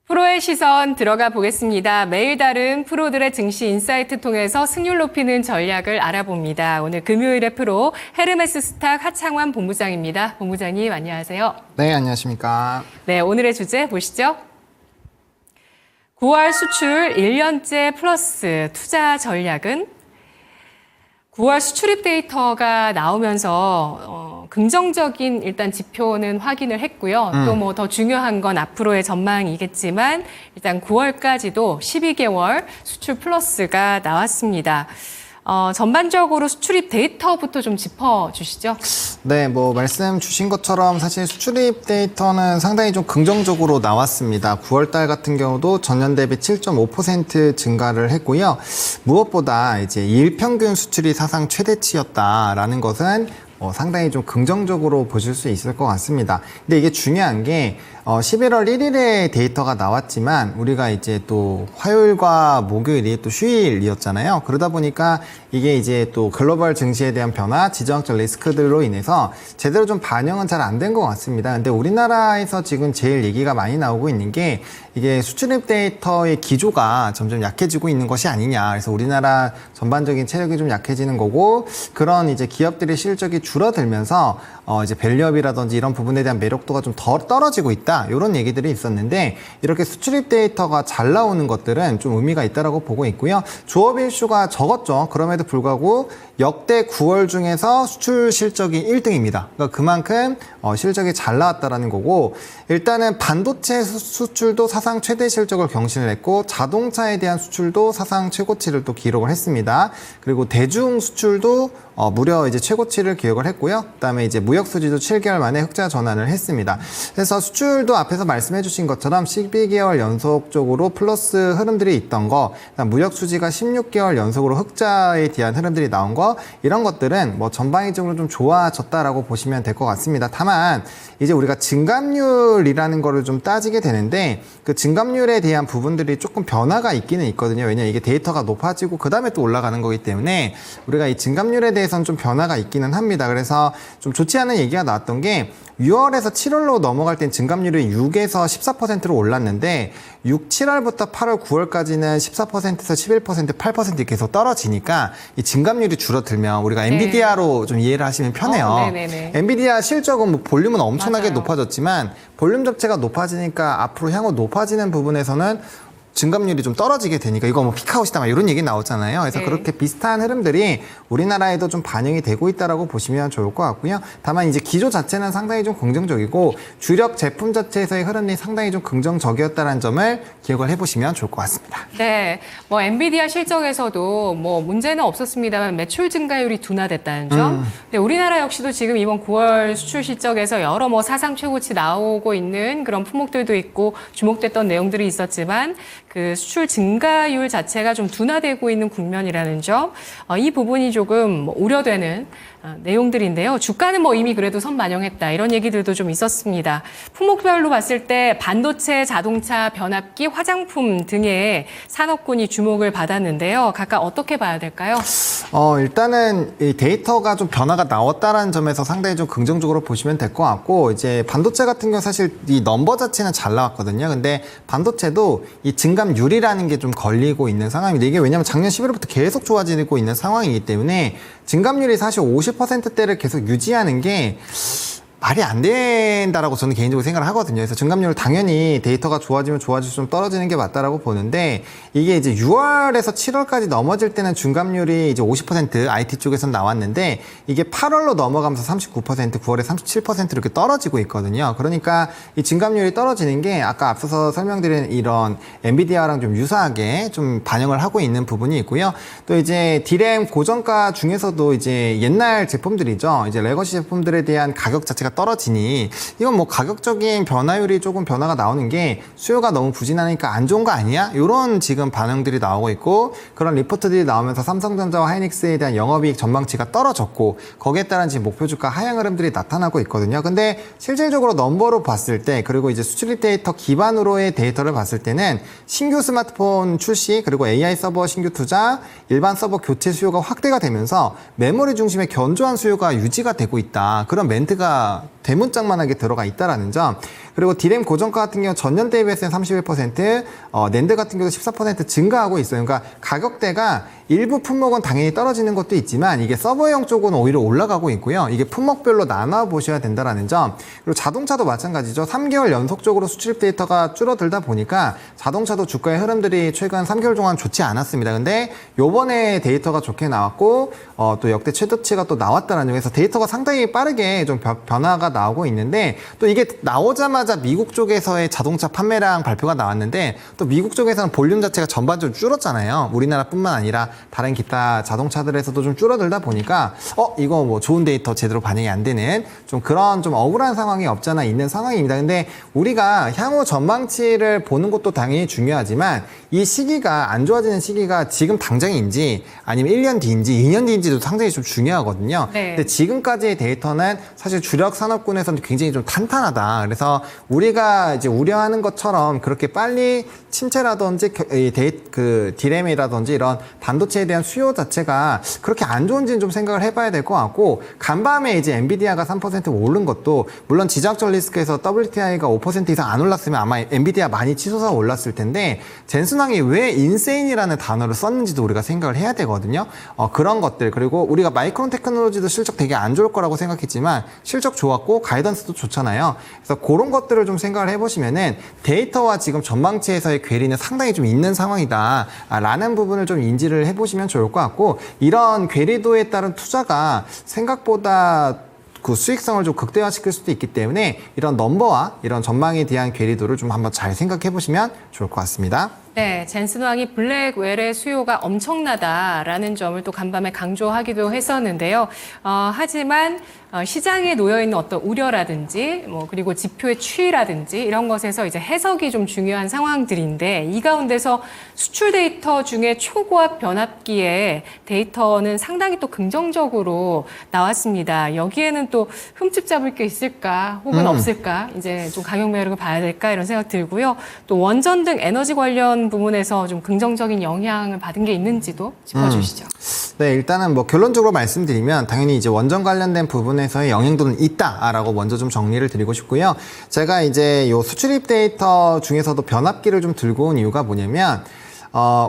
프로의 시선 들어가 보겠습니다. 매일 다른 프로들의 증시 인사이트 통해서 승률 높이는 전략을 알아봅니다. 오늘 금요일의 프로 헤르메스 스탁 하창환 본부장입니다. 본부장님 안녕하세요. 네, 안녕하십니까. 네, 오늘의 주제 보시죠. 9월 수출 1년째 플러스 투자 전략은 9월 수출입 데이터가 나오면서 긍정적인 일단 지표는 확인을 했고요. 또 뭐 더 중요한 건 앞으로의 전망이겠지만 일단 9월까지도 12개월 수출 플러스가 나왔습니다. 전반적으로 수출입 데이터부터 좀 짚어주시죠. 네, 말씀 주신 것처럼 사실 수출입 데이터는 상당히 좀 긍정적으로 나왔습니다. 9월 달 같은 경우도 전년 대비 7.5% 증가를 했고요. 무엇보다 이제 일평균 수출이 사상 최대치였다라는 것은 상당히 좀 긍정적으로 보실 수 있을 것 같습니다. 근데 이게 중요한 게 11월 1일에 데이터가 나왔지만 우리가 이제 또 화요일과 목요일이 또 휴일이었잖아요. 그러다 보니까 이게 이제 또 글로벌 증시에 대한 변화, 지정학적 리스크들로 인해서 제대로 좀 반영은 잘 안 된 것 같습니다. 근데 우리나라에서 지금 제일 얘기가 많이 나오고 있는 게 이게 수출입 데이터의 기조가 점점 약해지고 있는 것이 아니냐. 그래서 우리나라 전반적인 체력이 좀 약해지는 거고 그런 이제 기업들의 실적이 줄어들면서 이제 밸류업이라든지 이런 부분에 대한 매력도가 좀 더 떨어지고 있다. 이런 얘기들이 있었는데 이렇게 수출입 데이터가 잘 나오는 것들은 좀 의미가 있다라고 보고 있고요. 조업 일수가 적었죠. 그럼에도 불구하고 역대 9월 중에서 수출 실적이 1등입니다. 그러니까 그만큼 실적이 잘 나왔다라는 거고 일단은 반도체 수출도 사상 최대 실적을 경신을 했고 자동차에 대한 수출도 사상 최고치를 또 기록을 했습니다. 그리고 대중 수출도 무려 이제 최고치를 기록을 했고요. 그다음에 이제 무역 수지도 7개월 만에 흑자 전환을 했습니다. 그래서 수출도 앞에서 말씀해 주신 것처럼 12개월 연속적으로 플러스 흐름들이 있던 거, 무역 수지가 16개월 연속으로 흑자에 대한 흐름들이 나온 거, 이런 것들은 전방위적으로 좀 좋아졌다라고 보시면 될 것 같습니다. 다만 이제 우리가 증감률이라는 거를 좀 따지게 되는데 그 증감률에 대한 부분들이 조금 변화가 있기는 있거든요. 왜냐면 이게 데이터가 높아지고 그 다음에 또 올라가는 거기 때문에 우리가 이 증감률에 대해서는 좀 변화가 있기는 합니다. 그래서 좀 좋지 않은 얘기가 나왔던 게 6월에서 7월로 넘어갈 땐 증감률이 6에서 14%로 올랐는데 6, 7월부터 8월, 9월까지는 14%에서 11%, 8% 계속 떨어지니까 이 증감률이 줄어들면 우리가 엔비디아로 좀 이해를 하시면 편해요. 엔비디아 실적은 볼륨은 엄청나게 맞아요. 높아졌지만 볼륨 자체가 높아지니까 앞으로 향후 높아지는 부분에서는 증감률이 좀 떨어지게 되니까 이거 피크아웃이다 막 이런 얘기 나오잖아요. 그래서 그렇게 비슷한 흐름들이 우리나라에도 좀 반영이 되고 있다라고 보시면 좋을 것 같고요. 다만 이제 기조 자체는 상당히 좀 긍정적이고 주력 제품 자체에서의 흐름이 상당히 좀 긍정적이었다는 점을 기억을 해보시면 좋을 것 같습니다. 네, 엔비디아 실적에서도 문제는 없었습니다만 매출 증가율이 둔화됐다는 점. 근데 우리나라 역시도 지금 이번 9월 수출 실적에서 여러 사상 최고치 나오고 있는 그런 품목들도 있고 주목됐던 내용들이 있었지만 그 수출 증가율 자체가 좀 둔화되고 있는 국면이라는 점, 이 부분이 조금 우려되는 내용들인데요. 주가는 이미 그래도 선반영했다 이런 얘기들도 좀 있었습니다. 품목별로 봤을 때 반도체, 자동차, 변압기, 화장품 등의 산업군이 주목을 받았는데요. 각각 어떻게 봐야 될까요? 일단은 이 데이터가 좀 변화가 나왔다라는 점에서 상당히 좀 긍정적으로 보시면 될 것 같고 이제 반도체 같은 경우 사실 이 넘버 자체는 잘 나왔거든요. 근데 반도체도 이 증감률이라는 게 좀 걸리고 있는 상황입니다. 이게 왜냐하면 작년 11월부터 계속 좋아지고 있는 상황이기 때문에 증감률이 사실 50%대를 계속 유지하는 게 말이 안 된다라고 저는 개인적으로 생각을 하거든요. 그래서 증감률 당연히 데이터가 좋아지면 좋아질수록 좀 떨어지는 게 맞다라고 보는데 이게 이제 6월에서 7월까지 넘어질 때는 증감률이 이제 50% IT 쪽에서 나왔는데 이게 8월로 넘어가면서 39%, 9월에 37% 이렇게 떨어지고 있거든요. 그러니까 이 증감률이 떨어지는 게 아까 앞서서 설명드린 이런 엔비디아랑 좀 유사하게 좀 반영을 하고 있는 부분이 있고요. 또 이제 디램 고정가 중에서도 이제 옛날 제품들이죠. 이제 레거시 제품들에 대한 가격 자체가 떨어지니 이건 가격적인 변화율이 조금 변화가 나오는 게 수요가 너무 부진하니까 안 좋은 거 아니야? 이런 지금 반응들이 나오고 있고 그런 리포트들이 나오면서 삼성전자와 하이닉스에 대한 영업이익 전망치가 떨어졌고 거기에 따른 지금 목표 주가 하향 흐름들이 나타나고 있거든요. 근데 실질적으로 넘버로 봤을 때 그리고 이제 수출입 데이터 기반으로의 데이터를 봤을 때는 신규 스마트폰 출시 그리고 AI 서버 신규 투자 일반 서버 교체 수요가 확대가 되면서 메모리 중심의 견조한 수요가 유지가 되고 있다. 그런 멘트가 대문짝만하게 들어가 있다라는 점. 그리고 디램 고정가 같은 경우 전년 대비해서는 31%, 낸드 같은 경우도 14% 증가하고 있어요. 그러니까 가격대가 일부 품목은 당연히 떨어지는 것도 있지만 이게 서버용 쪽은 오히려 올라가고 있고요. 이게 품목별로 나눠 보셔야 된다라는 점. 그리고 자동차도 마찬가지죠. 3개월 연속적으로 수출입 데이터가 줄어들다 보니까 자동차도 주가의 흐름들이 최근 3개월 동안 좋지 않았습니다. 근데 요번에 데이터가 좋게 나왔고 또 역대 최저치가 또 나왔다라는 점에서 데이터가 상당히 빠르게 좀 변화가 나오고 있는데 또 이게 나오자마자 미국 쪽에서의 자동차 판매량 발표가 나왔는데 또 미국 쪽에서는 볼륨 자체가 전반적으로 줄었잖아요. 우리나라뿐만 아니라 다른 기타 자동차들에서도 좀 줄어들다 보니까 이거 뭐 좋은 데이터 제대로 반영이 안 되는 좀 그런 좀 억울한 상황이 없지 않아 있는 상황입니다. 근데 우리가 향후 전망치를 보는 것도 당연히 중요하지만 이 시기가 안 좋아지는 시기가 지금 당장인지 아니면 1년 뒤인지 2년 뒤인지도 상당히 좀 중요하거든요. 네. 근데 지금까지의 데이터는 사실 주력 산업군에서는 굉장히 좀 탄탄하다. 그래서 우리가 이제 우려하는 것처럼 그렇게 빨리 침체라든지 디램이라든지 이런 반도체에 대한 수요 자체가 그렇게 안 좋은지는 좀 생각을 해봐야 될 것 같고, 간밤에 이제 엔비디아가 3% 오른 것도 물론 지정학적 리스크에서 WTI가 5% 이상 안 올랐으면 아마 엔비디아 많이 치솟아 올랐을 텐데 젠슨왕이 왜 인세인이라는 단어를 썼는지도 우리가 생각을 해야 되거든요. 그런 것들, 그리고 우리가 마이크론 테크놀로지도 실적 되게 안 좋을 거라고 생각했지만 실적 좋았고 가이던스도 좋잖아요. 그래서 그런 것들을 좀 생각을 해보시면은 데이터와 지금 전망치에서의 괴리는 상당히 좀 있는 상황이다 라는 부분을 좀 인지를 해보시면 좋을 것 같고, 이런 괴리도에 따른 투자가 생각보다 그 수익성을 좀 극대화시킬 수도 있기 때문에 이런 넘버와 이런 전망에 대한 괴리도를 좀 한번 잘 생각해 보시면 좋을 것 같습니다. 네, 젠슨왕이 블랙웰의 수요가 엄청나다라는 점을 또 간밤에 강조하기도 했었는데요. 하지만 시장에 놓여 있는 어떤 우려라든지 그리고 지표의 추이라든지 이런 것에서 이제 해석이 좀 중요한 상황들인데, 이 가운데서 수출 데이터 중에 초고압 변압기의 데이터는 상당히 또 긍정적으로 나왔습니다. 여기에는 또 흠집 잡을 게 있을까 혹은 없을까, 이제 좀 가격 매력을 봐야 될까 이런 생각 들고요. 또 원전 등 에너지 관련 부분에서 좀 긍정적인 영향을 받은 게 있는지도 짚어주시죠. 네, 일단은 뭐 결론적으로 말씀드리면 당연히 이제 원전 관련된 부분에서의 영향도는 있다라고 먼저 좀 정리를 드리고 싶고요. 제가 이제 요 수출입 데이터 중에서도 변압기를 좀 들고 온 이유가 뭐냐면,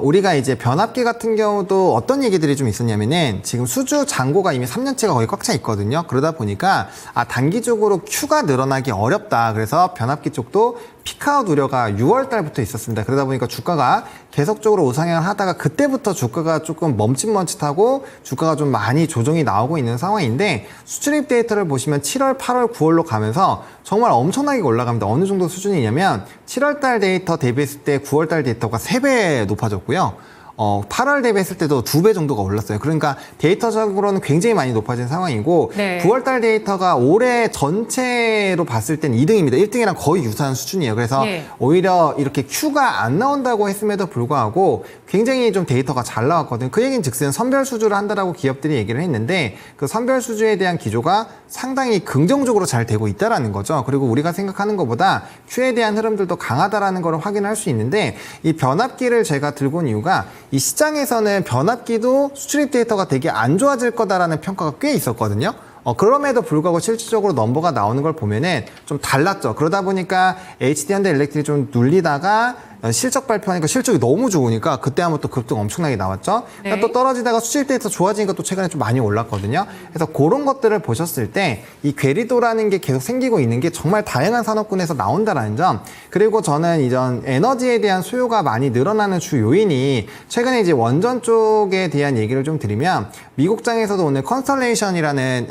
우리가 이제 변압기 같은 경우도 어떤 얘기들이 좀 있었냐면은 지금 수주 잔고가 이미 3년째가 거의 꽉 차 있거든요. 그러다 보니까 단기적으로 Q가 늘어나기 어렵다. 그래서 변압기 쪽도 피크아웃 우려가 6월 달부터 있었습니다. 그러다 보니까 주가가 계속적으로 우상향을 하다가 그때부터 주가가 조금 멈칫멈칫하고 주가가 좀 많이 조정이 나오고 있는 상황인데, 수출입 데이터를 보시면 7월, 8월, 9월로 가면서 정말 엄청나게 올라갑니다. 어느 정도 수준이냐면 7월 달 데이터 대비했을 때 9월 달 데이터가 3배 높아졌고요. 8월 대비했을 때도 2배 정도가 올랐어요. 그러니까 데이터적으로는 굉장히 많이 높아진 상황이고, 네. 9월달 데이터가 올해 전체로 봤을 때는 2등입니다. 1등이랑 거의 유사한 수준이에요. 그래서 네. 오히려 이렇게 Q가 안 나온다고 했음에도 불구하고 굉장히 좀 데이터가 잘 나왔거든요. 그 얘기는 즉슨 선별 수주를 한다라고 기업들이 얘기를 했는데, 그 선별 수주에 대한 기조가 상당히 긍정적으로 잘 되고 있다라는 거죠. 그리고 우리가 생각하는 것보다 Q에 대한 흐름들도 강하다라는 걸 확인할 수 있는데, 이 변압기를 제가 들고 온 이유가 이 시장에서는 변압기도 수출입 데이터가 되게 안 좋아질 거다라는 평가가 꽤 있었거든요. 그럼에도 불구하고 실질적으로 넘버가 나오는 걸 보면은 좀 달랐죠. 그러다 보니까 HD현대일렉트릭이 좀 눌리다가 실적 발표하니까 실적이 너무 좋으니까 그때 한번 또 급등 엄청나게 나왔죠. 네. 또 떨어지다가 수출입 데이터 좋아지니까 또 최근에 좀 많이 올랐거든요. 그래서 그런 것들을 보셨을 때 이 괴리도라는 게 계속 생기고 있는 게 정말 다양한 산업군에서 나온다라는 점, 그리고 저는 이전 에너지에 대한 수요가 많이 늘어나는 주 요인이 최근에 이제 원전 쪽에 대한 얘기를 좀 드리면, 미국장에서도 오늘 컨스텔레이션이라는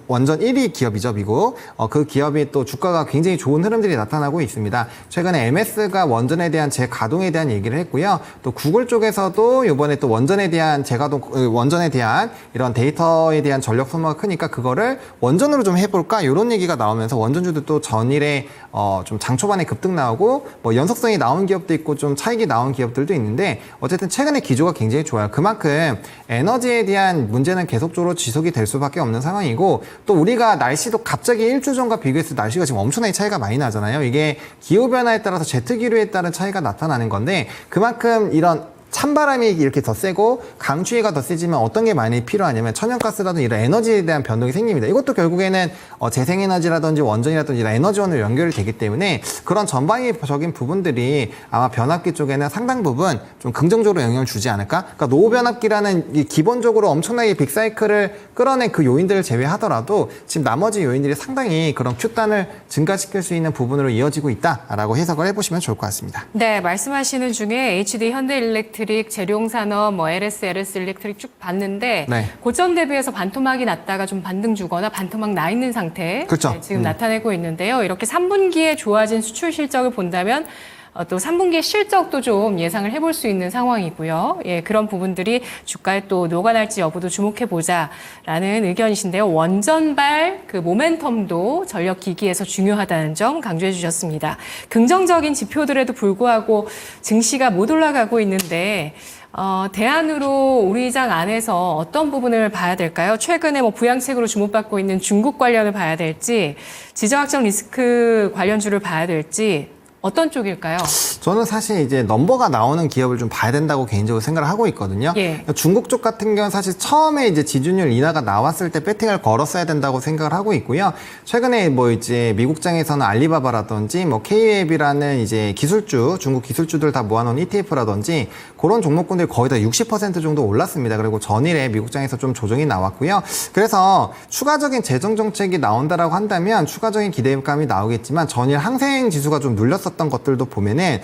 원전 1위 기업이죠, 미국. 그 기업이 또 주가가 굉장히 좋은 흐름들이 나타나고 있습니다. 최근에 MS가 원전에 대한 재가동에 대한 얘기를 했고요. 또 구글 쪽에서도 이번에 또 원전에 대한 원전에 대한 이런 데이터에 대한 전력 소모가 크니까 그거를 원전으로 좀 해볼까? 이런 얘기가 나오면서 원전주도 또 전일에 좀 장 초반에 급등 나오고 뭐 연속성이 나온 기업도 있고 좀 차익이 나온 기업들도 있는데, 어쨌든 최근에 기조가 굉장히 좋아요. 그만큼 에너지에 대한 문제는 계속적으로 지속이 될 수밖에 없는 상황이고, 또 우리가 날씨도 갑자기 일주 전과 비교했을 때 날씨가 지금 엄청나게 차이가 많이 나잖아요. 이게 기후변화에 따라서 제트기류에 따른 차이가 나타나는 건데, 그만큼 이런 찬바람이 이렇게 더 세고 강추위가 더 세지만 어떤 게 많이 필요하냐면 천연가스라든지 이런 에너지에 대한 변동이 생깁니다. 이것도 결국에는 재생에너지라든지 원전이라든지 이런 에너지원으로 연결이 되기 때문에 그런 전방위적인 부분들이 아마 변압기 쪽에는 상당 부분 좀 긍정적으로 영향을 주지 않을까? 그러니까 노후변압기라는 이 기본적으로 엄청나게 빅사이클을 끌어낸 그 요인들을 제외하더라도 지금 나머지 요인들이 상당히 그런 Q단을 증가시킬 수 있는 부분으로 이어지고 있다라고 해석을 해보시면 좋을 것 같습니다. 네, 말씀하시는 중에 HD 현대일렉트릭, 재룡산업, LS 일렉트릭 쭉 봤는데 네. 고점 대비해서 반토막이 났다가 좀 반등 주거나 반토막 나 있는 상태 그렇죠. 지금 나타내고 있는데요. 이렇게 3분기에 좋아진 수출 실적을 본다면 또 3분기 실적도 좀 예상을 해볼 수 있는 상황이고요. 예, 그런 부분들이 주가에 또 녹아날지 여부도 주목해 보자라는 의견이신데요. 원전발 그 모멘텀도 전력 기기에서 중요하다는 점 강조해 주셨습니다. 긍정적인 지표들에도 불구하고 증시가 못 올라가고 있는데 대안으로 우리 장 안에서 어떤 부분을 봐야 될까요? 최근에 부양책으로 주목받고 있는 중국 관련을 봐야 될지, 지정학적 리스크 관련주를 봐야 될지, 어떤 쪽일까요? 저는 사실 이제 넘버가 나오는 기업을 좀 봐야 된다고 개인적으로 생각을 하고 있거든요. 예. 중국 쪽 같은 경우는 사실 처음에 이제 지준율 인하가 나왔을 때 배팅을 걸었어야 된다고 생각을 하고 있고요. 최근에 이제 미국장에서는 알리바바라든지 K웹이라는 이제 기술주, 중국 기술주들 다 모아놓은 ETF라든지 그런 종목군들이 거의 다 60% 정도 올랐습니다. 그리고 전일에 미국장에서 좀 조정이 나왔고요. 그래서 추가적인 재정 정책이 나온다라고 한다면 추가적인 기대감이 나오겠지만 전일 항생 지수가 좀 눌렸었던 것들도 보면은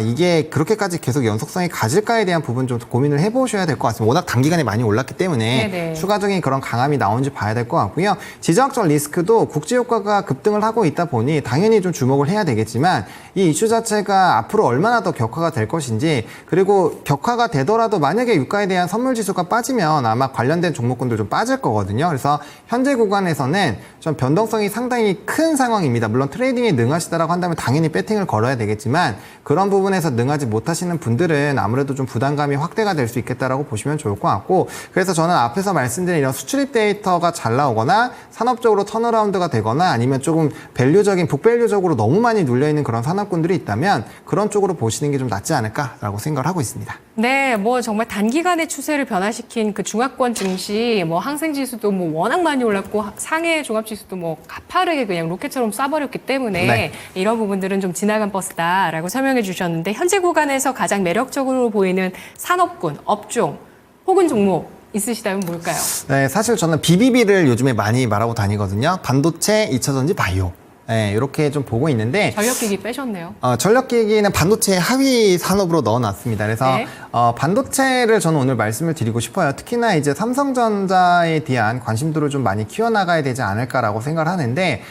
이게 그렇게까지 계속 연속성이 가질까에 대한 부분 좀 고민을 해보셔야 될 것 같습니다. 워낙 단기간에 많이 올랐기 때문에 네네. 추가적인 그런 강함이 나온지 봐야 될 것 같고요. 지정학적 리스크도 국제유가가 급등을 하고 있다 보니 당연히 좀 주목을 해야 되겠지만 이 이슈 자체가 앞으로 얼마나 더 격화가 될 것인지, 그리고 격화가 되더라도 만약에 유가에 대한 선물 지수가 빠지면 아마 관련된 종목군들 좀 빠질 거거든요. 그래서 현재 구간에서는 좀 변동성이 상당히 큰 상황입니다. 물론 트레이딩에 능하시다라고 한다면 당연히 배팅을 걸어야 되겠지만 그런 부분에서 능하지 못하시는 분들은 아무래도 좀 부담감이 확대가 될 수 있겠다라고 보시면 좋을 것 같고, 그래서 저는 앞에서 말씀드린 이런 수출입 데이터가 잘 나오거나 산업적으로 턴어라운드가 되거나 아니면 조금 밸류적인 북밸류적으로 너무 많이 눌려있는 그런 산업군들이 있다면 그런 쪽으로 보시는 게 좀 낫지 않을까라고 생각을 하고 있습니다. 네, 정말 단기간의 추세를 변화시킨 그 중화권 증시, 항생지수도 워낙 많이 올랐고 상해 종합지수도 가파르게 그냥 로켓처럼 쏴버렸기 때문에 네. 이런 부분들은 좀 지나간 버스다라고 설명해 주셨는데, 현재 구간에서 가장 매력적으로 보이는 산업군, 업종 혹은 종목 있으시다면 뭘까요? 네, 사실 저는 BBB를 요즘에 많이 말하고 다니거든요. 반도체, 2차전지, 바이오. 네, 이렇게 좀 보고 있는데 전력기기 빼셨네요. 전력기기는 반도체 하위 산업으로 넣어놨습니다. 그래서 네. 반도체를 저는 오늘 말씀을 드리고 싶어요. 특히나 이제 삼성전자에 대한 관심도를 좀 많이 키워나가야 되지 않을까라고 생각을 하는데,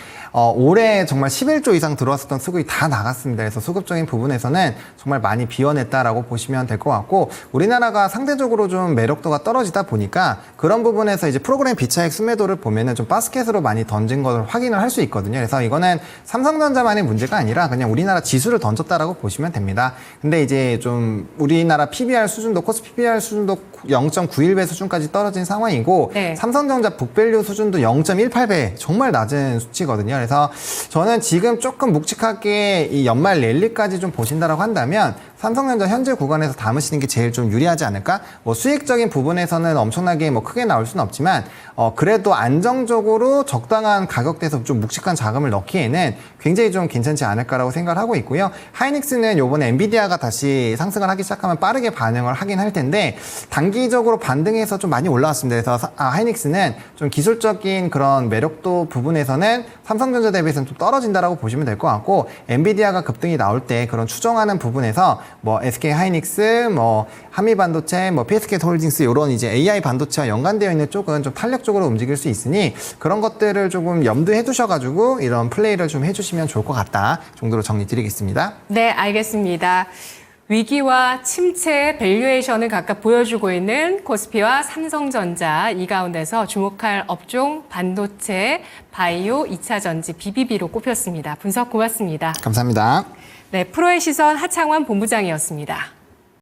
올해 정말 11조 이상 들어왔었던 수급이 다 나갔습니다. 그래서 수급적인 부분에서는 정말 많이 비워냈다라고 보시면 될 것 같고, 우리나라가 상대적으로 좀 매력도가 떨어지다 보니까 그런 부분에서 이제 프로그램 비차익 순매도를 보면은 좀 바스켓으로 많이 던진 것을 확인을 할 수 있거든요. 그래서 이거는 삼성전자만의 문제가 아니라 그냥 우리나라 지수를 던졌다라고 보시면 됩니다. 근데 이제 좀 우리나라 PBR 수준도, 코스 PBR 수준도 0.91배 수준까지 떨어진 상황이고, 네. 삼성전자 북밸류 수준도 0.18배, 정말 낮은 수치거든요. 그래서 저는 지금 조금 묵직하게 이 연말 랠리까지 좀 보신다라고 한다면 삼성전자 현재 구간에서 담으시는 게 제일 좀 유리하지 않을까? 수익적인 부분에서는 엄청나게 크게 나올 수는 없지만 그래도 안정적으로 적당한 가격대에서 좀 묵직한 자금을 넣기에는 굉장히 좀 괜찮지 않을까라고 생각을 하고 있고요. 하이닉스는 요번에 엔비디아가 다시 상승을 하기 시작하면 빠르게 반응을 하긴 할 텐데 단기적으로 반등해서 좀 많이 올라왔습니다. 그래서 하이닉스는 좀 기술적인 그런 매력도 부분에서는 삼성전자 대비해서는 좀 떨어진다라고 보시면 될 것 같고, 엔비디아가 급등이 나올 때 그런 추정하는 부분에서 SK 하이닉스, 한미반도체, PSK 홀딩스 이런 이제 AI 반도체와 연관되어 있는 쪽은 좀 탄력적으로 움직일 수 있으니 그런 것들을 조금 염두에 두셔가지고 이런 플레이를 좀 해주시면 좋을 것 같다 정도로 정리 드리겠습니다. 네, 알겠습니다. 위기와 침체 밸류에이션을 각각 보여주고 있는 코스피와 삼성전자, 이 가운데서 주목할 업종 반도체, 바이오, 2차전지, BBB로 꼽혔습니다. 분석 고맙습니다. 감사합니다. 네, 프로의 시선 하창원 본부장이었습니다.